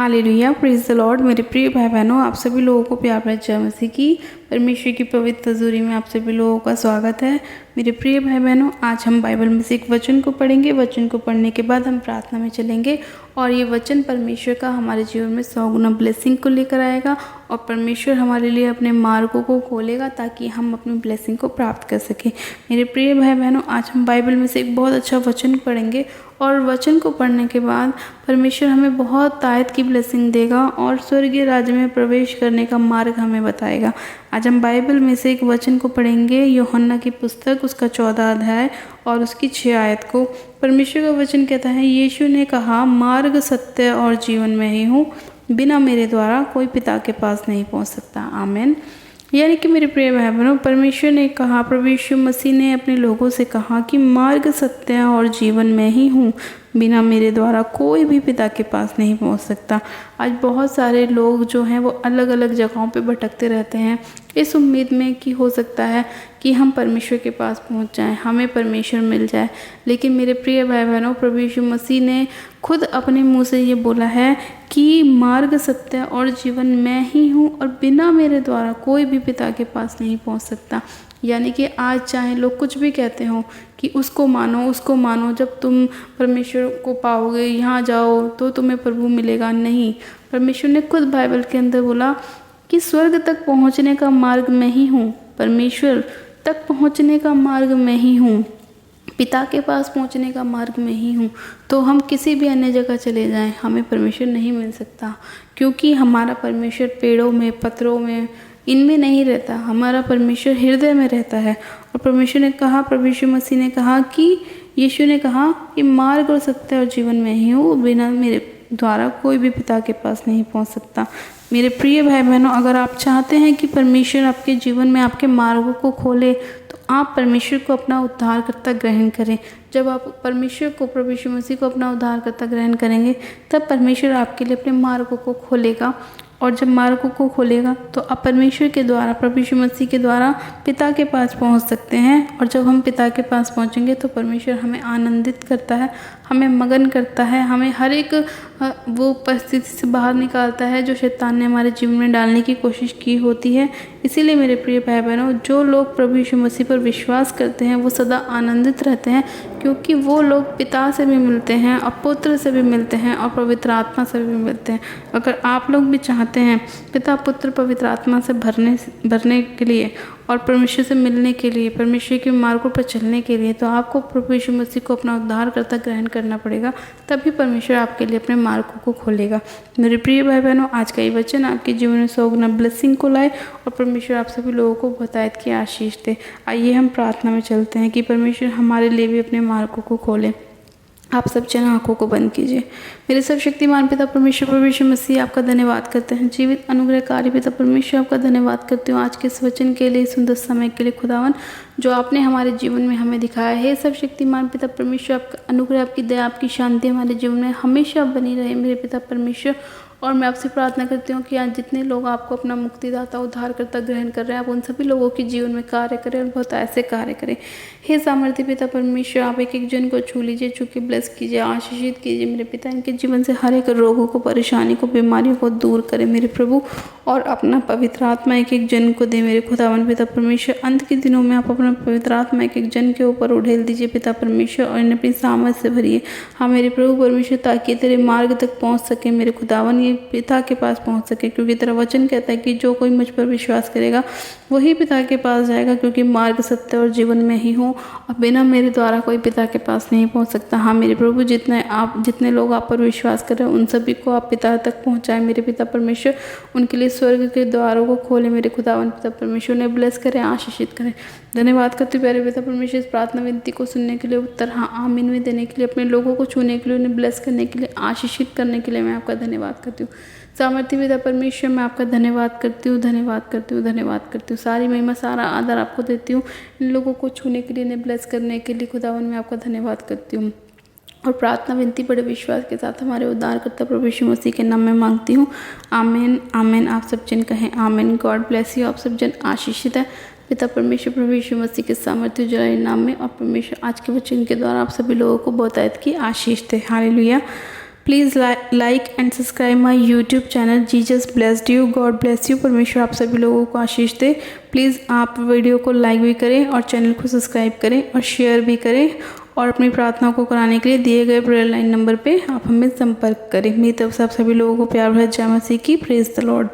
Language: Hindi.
Hallelujah, praise the Lord. मेरे प्रिय भाई बहनों, आप सभी लोगों को प्यार भरी जय मसीह की परमेश्वर की पवित्र हजूरी में आप सभी लोगों का स्वागत है। मेरे प्रिय भाई बहनों, आज हम बाइबल में से एक वचन को पढ़ेंगे। वचन को पढ़ने के बाद हम प्रार्थना में चलेंगे और ये वचन परमेश्वर का हमारे जीवन में 100 गुना ब्लेसिंग को लेकर आएगा और परमेश्वर हमारे लिए अपने मार्गों को खोलेगा ताकि हम अपनी ब्लेसिंग को प्राप्त कर सकें। मेरे प्रिय भाई बहनों, आज हम बाइबल में से एक बहुत अच्छा वचन पढ़ेंगे और वचन को पढ़ने के बाद परमेश्वर हमें बहुत तायत की ब्लेसिंग देगा और स्वर्गीय राज्य में प्रवेश करने का मार्ग हमें बताएगा। आज हम बाइबल में से एक वचन को पढ़ेंगे, यूहन्ना की पुस्तक उसका 14 अध्याय और उसकी 6 आयत को। परमेश्वर का वचन कहता है, यीशु ने कहा, मार्ग, सत्य और जीवन में ही हूँ, बिना मेरे द्वारा कोई पिता के पास नहीं पहुँच सकता। आमीन। यानी कि मेरे प्रिय भाई बहनों, परमेश्वर ने कहा, प्रभु यीशु मसीह ने अपने लोगों से कहा कि मार्ग, सत्य और जीवन में ही हूँ, बिना मेरे द्वारा कोई भी पिता के पास नहीं पहुँच सकता। आज बहुत सारे लोग जो हैं वो अलग अलग जगहों पे भटकते रहते हैं इस उम्मीद में कि हो सकता है कि हम परमेश्वर के पास पहुंच जाएं, हमें परमेश्वर मिल जाए। लेकिन मेरे प्रिय भाई बहनों, प्रभु यीशु मसीह ने खुद अपने मुंह से ये बोला है कि मार्ग, सत्य और जीवन मैं ही हूँ और बिना मेरे द्वारा कोई भी पिता के पास नहीं पहुँच सकता। यानी कि आज चाहे लोग कुछ भी कहते हों कि उसको मानो, जब तुम परमेश्वर को पाओगे, यहाँ जाओ तो तुम्हें प्रभु मिलेगा, नहीं। परमेश्वर ने खुद बाइबल के अंदर बोला कि स्वर्ग तक पहुँचने का मार्ग मैं ही हूँ, परमेश्वर तक पहुँचने का मार्ग मैं ही हूँ, पिता के पास पहुँचने का मार्ग मैं ही हूँ। तो हम किसी भी अन्य जगह चले जाएं, हमें परमेश्वर नहीं मिल सकता, क्योंकि हमारा परमेश्वर पेड़ों में, पत्थरों में, इनमें नहीं रहता। हमारा परमेश्वर हृदय में रहता है। और परमेश्वर ने कहा, प्रभु यीशु मसीह ने कहा कि यीशु ने कहा कि मार्ग और सत्य और जीवन में ही हूँ, बिना मेरे द्वारा कोई भी पिता के पास नहीं पहुँच सकता। मेरे प्रिय भाई बहनों, अगर आप चाहते हैं कि परमेश्वर आपके जीवन में आपके मार्गों को खोले तो आप परमेश्वर को अपना उद्धारकर्ता ग्रहण करें। जब आप परमेश्वर को, प्रभु यीशु मसीह को अपना उद्धारकर्ता ग्रहण करेंगे, तब परमेश्वर आपके लिए अपने मार्गों को खोलेगा। और जब मार्गों को खोलेगा तो आप परमेश्वर के द्वारा, प्रभु यीशु मसीह के द्वारा पिता के पास पहुंच सकते हैं। और जब हम पिता के पास पहुंचेंगे तो परमेश्वर हमें आनंदित करता है, हमें मगन करता है, हमें हर एक वो परिस्थिति से बाहर निकालता है जो शैतान ने हमारे जीवन में डालने की कोशिश की होती है। इसीलिए मेरे प्रिय भाई बहनों, जो लोग प्रभु यीशु मसीह पर विश्वास करते हैं वो सदा आनंदित रहते हैं, क्योंकि वो लोग पिता से भी मिलते हैं और पुत्र से भी मिलते हैं और पवित्र आत्मा से भी मिलते हैं। अगर आप लोग भी चाहते हैं पिता, पुत्र, पवित्र आत्मा से भरने के लिए और परमेश्वर से मिलने के लिए, परमेश्वर के मार्गों पर चलने के लिए, तो आपको प्रभु यीशु मसीह को अपना उद्धारकर्ता ग्रहण करना पड़ेगा। तभी परमेश्वर आपके लिए अपने मार्गों को खोलेगा। मेरे प्रिय भाई बहनों, आज का ये वचन आपके जीवन में 100 गुना ब्लेसिंग को लाए और परमेश्वर आप सभी लोगों को बतायत की आशीष दे। आइए हम प्रार्थना में चलते हैं कि परमेश्वर हमारे लिए भी अपने मार्गों को खोले। आप सब जन आँखों को बंद कीजिए। मेरे सब शक्तिमान पिता परमेश्वर, प्रभु यीशु मसीह, आपका धन्यवाद करते हैं। जीवित अनुग्रहकारी पिता परमेश्वर, आपका धन्यवाद करती हूँ आज के इस वचन के लिए, सुंदर समय के लिए खुदावन, जो आपने हमारे जीवन में हमें दिखाया है। सब शक्तिमान पिता परमेश्वर, आपका अनुग्रह, आपकी दया, आपकी शांति हमारे जीवन में हमेशा बनी रहे मेरे पिता परमेश्वर। और मैं आपसे प्रार्थना करती हूँ कि आज जितने लोग आपको अपना मुक्तिदाता, उद्धारकर्ता ग्रहण कर रहे हैं, आप उन सभी लोगों के जीवन में कार्य करें और बहुत ऐसे कार्य करें। हे सामर्थ्य पिता परमेश्वर, आप एक एक जन को छू लीजिए, छू के ब्लेस कीजिए, आशीषित कीजिए मेरे पिता। इनके जीवन से हर एक रोगों को, परेशानी को, बीमारियों को दूर करें मेरे प्रभु, और अपना पवित्र आत्मा एक एक जन को दे मेरे खुदावन पिता परमेश्वर। अंत के दिनों में आप अपना पवित्र आत्मा एक एक जन के ऊपर उड़ेल दीजिए पिता परमेश्वर, और इन्हें अपनी सामर्थ से भरिए। हाँ मेरे प्रभु परमेश्वर, ताकि तेरे मार्ग तक पहुँच सके मेरे खुदावन, ये पिता के पास पहुंच सके, क्योंकि तेरा वचन कहता है कि जो कोई मुझ पर विश्वास करेगा वही पिता के पास जाएगा, क्योंकि मार्ग, सत्य और जीवन में ही हूँ और बिना मेरे द्वारा कोई पिता के पास नहीं पहुंच सकता। हाँ मेरे प्रभु, जितने लोग आप पर विश्वास करें उन सभी को आप पिता तक पहुँचाएं मेरे पिता परमेश्वर। उनके लिए स्वर्ग के द्वारों को खोले मेरे खुदावन पिता परमेश्वर, ने ब्लेस करें, आशीषित करें। धन्यवाद करते प्यारे पिता परमेश्वर, इस प्रार्थना विनती को सुनने के लिए, उत्तर हाँ आमीन में देने के लिए, अपने लोगों को छूने के लिए, उन्हें ब्लेस करने के लिए, आशीषित करने के लिए मैं आपका धन्यवाद करती हूँ। सामर्थ्य पिता परमेश्वर, मैं आपका धन्यवाद करती हूँ, धन्यवाद करती हूँ, धन्यवाद करती हूँ। सारी महिमा, सारा आदर आपको देती हूँ। इन लोगों को छूने के लिए, इन्हें ब्लेस करने के लिए खुदावन मैं आपका धन्यवाद करती हूँ। और प्रार्थना विनती बड़े विश्वास के साथ हमारे उद्धारकर्ता प्रभु यीशु मसीह के नाम में मांगती हूँ, आमीन, आमीन। आप सब जन कहें आमीन। God bless you. आप सब जन आशीषित है पिता परमेश्वर, प्रभु यीशु मसीह के सामर्थ्य जलाए नाम में। और परमेश्वर आज के वचन के द्वारा आप सभी लोगों को बहुतायत की आशीष दे। Hallelujah. Please like and subscribe my YouTube channel. Jesus blessed you, God bless you. परमेश्वर आप सभी लोगों को आशीष दे। प्लीज़ आप वीडियो को लाइक भी करें और चैनल को सब्सक्राइब करें और शेयर भी करें, और अपनी प्रार्थना को कराने के लिए दिए गए प्रेयर लाइन नंबर पे आप हमें संपर्क करें। मेरी तरफ से आप सभी लोगों को प्यार भरा जय मसीह की। Praise the Lord.